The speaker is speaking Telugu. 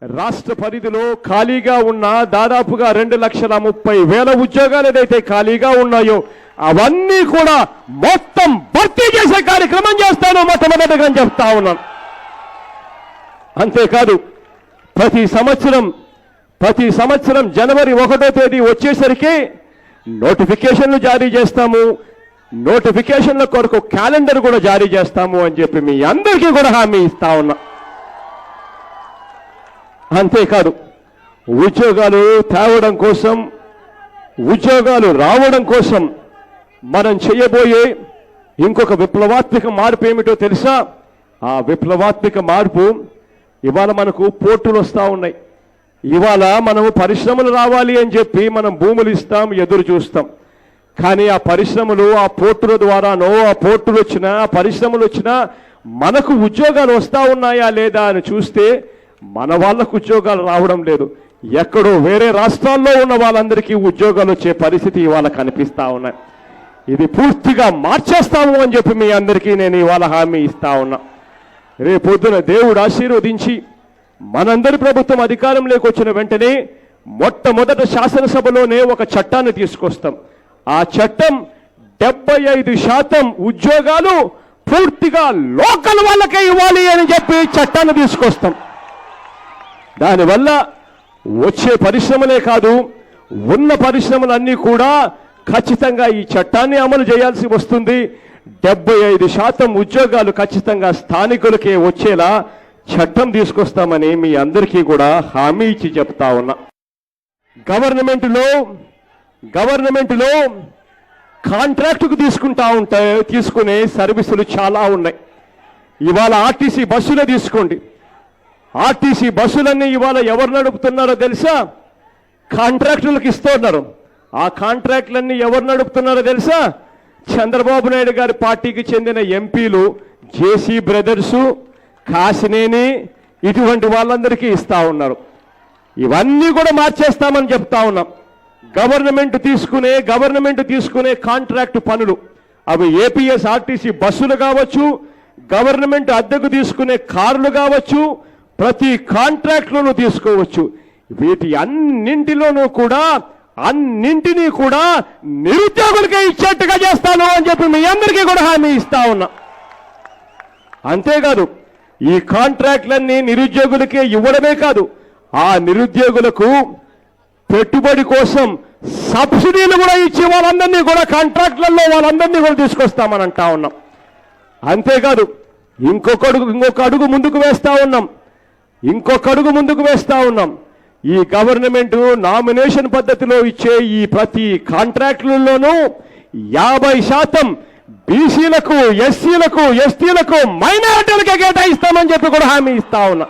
రాష్ట్ర పరిధిలో ఖాళీగా ఉన్న దాదాపుగా 2,30,000 ఉద్యోగాలు ఏదైతే ఖాళీగా ఉన్నాయో అవన్నీ కూడా మొత్తం భర్తీ చేసే కార్యక్రమం చేస్తాను మొట్టమొదటిగా చెప్తా ఉన్నాను. అంతేకాదు ప్రతి సంవత్సరం జనవరి 1వ తేదీ వచ్చేసరికి నోటిఫికేషన్లు జారీ చేస్తాము, నోటిఫికేషన్ల కొరకు క్యాలెండర్ కూడా జారీ చేస్తాము అని చెప్పి మీ అందరికీ కూడా హామీ ఇస్తా ఉన్నా. అంతేకాదు ఉద్యోగాలు తేవడం కోసం, ఉద్యోగాలు రావడం కోసం మనం చేయబోయే ఇంకొక విప్లవాత్మక మార్పు ఏమిటో తెలుసా? ఆ విప్లవాత్మక మార్పు ఇవాళ మనకు పోర్టులు వస్తూ ఉన్నాయి. ఇవాళ మనము పరిశ్రమలు రావాలి అని చెప్పి మనం భూములు ఇస్తాం, ఎదురు చూస్తాం. కానీ ఆ పరిశ్రమలు ఆ పోర్టుల ద్వారానో ఆ పోర్టులు వచ్చినా ఆ పరిశ్రమలు వచ్చినా మనకు ఉద్యోగాలు వస్తూ ఉన్నాయా లేదా అని చూస్తే మన వాళ్ళకు ఉద్యోగాలు రావడం లేదు. ఎక్కడో వేరే రాష్ట్రాల్లో ఉన్న వాళ్ళందరికీ ఉద్యోగాలు వచ్చే పరిస్థితి ఇవాళ కనిపిస్తూ ఉన్నాయి. ఇది పూర్తిగా మార్చేస్తాము అని చెప్పి మీ అందరికీ నేను ఇవాళ హామీ ఇస్తా ఉన్నా. రేపొద్దున దేవుడు ఆశీర్వదించి మనందరి ప్రభుత్వం అధికారంలోకి వచ్చిన వెంటనే మొట్టమొదట శాసనసభలోనే ఒక చట్టాన్ని తీసుకొస్తాం. ఆ చట్టం 75% ఉద్యోగాలు పూర్తిగా లోకల్ వాళ్ళకే ఇవ్వాలి అని చెప్పి చట్టాన్ని తీసుకొస్తాం. దానివల్ల వచ్చే పరిశ్రమలే కాదు, ఉన్న పరిశ్రమలన్నీ కూడా ఖచ్చితంగా ఈ చట్టాన్ని అమలు చేయాల్సి వస్తుంది. 75% ఉద్యోగాలు ఖచ్చితంగా స్థానికులకే వచ్చేలా చట్టం తీసుకొస్తామని మీ అందరికీ కూడా హామీ ఇచ్చి చెప్తా ఉన్నా. గవర్నమెంట్లో కాంట్రాక్టుకు తీసుకునే సర్వీసులు చాలా ఉన్నాయి. ఇవాళ ఆర్టీసీ బస్సులే తీసుకోండి. ఆర్టీసీ బస్సులన్నీ ఇవాళ ఎవరు నడుపుతున్నారో తెలుసా? కాంట్రాక్టులకు ఇస్తున్నారు. ఆ కాంట్రాక్టులన్నీ ఎవరు నడుపుతున్నారో తెలుసా? చంద్రబాబు నాయుడు గారి పార్టీకి చెందిన ఎంపీలు, జేసీ బ్రదర్సు, కాసినేని ఇటువంటి వాళ్ళందరికీ ఇస్తా ఉన్నారు. ఇవన్నీ కూడా మార్చేస్తామని చెప్తా ఉన్నాం. గవర్నమెంట్ తీసుకునే కాంట్రాక్టు పనులు అవి ఏపీఎస్ ఆర్టీసీ బస్సులు కావచ్చు, గవర్నమెంట్ అద్దెకు తీసుకునే కార్లు కావచ్చు, ప్రతి కాంట్రాక్ట్లోనూ తీసుకోవచ్చు. వీటి అన్నింటినీ కూడా నిరుద్యోగులకే ఇచ్చేట్టుగా చేస్తాను అని చెప్పి మీ అందరికీ కూడా హామీ ఇస్తా ఉన్నా. అంతేకాదు ఈ కాంట్రాక్ట్లన్నీ నిరుద్యోగులకే ఇవ్వడమే కాదు, ఆ నిరుద్యోగులకు పెట్టుబడి కోసం సబ్సిడీలు కూడా ఇచ్చి వాళ్ళందరినీ కూడా కాంట్రాక్ట్లలో వాళ్ళందరినీ కూడా తీసుకొస్తామని అంటా ఉన్నాం. అంతేకాదు ఇంకొక అడుగు ముందుకు వేస్తా ఉన్నాం. ఈ గవర్నమెంట్ నామినేషన్ పద్ధతిలో ఇచ్చే ఈ ప్రతి కాంట్రాక్టులలోనూ 50% బీసీలకు, ఎస్సీలకు, ఎస్టీలకు, మైనారిటీలకే కేటాయిస్తామని చెప్పి కూడా హామీ ఇస్తా ఉన్నా.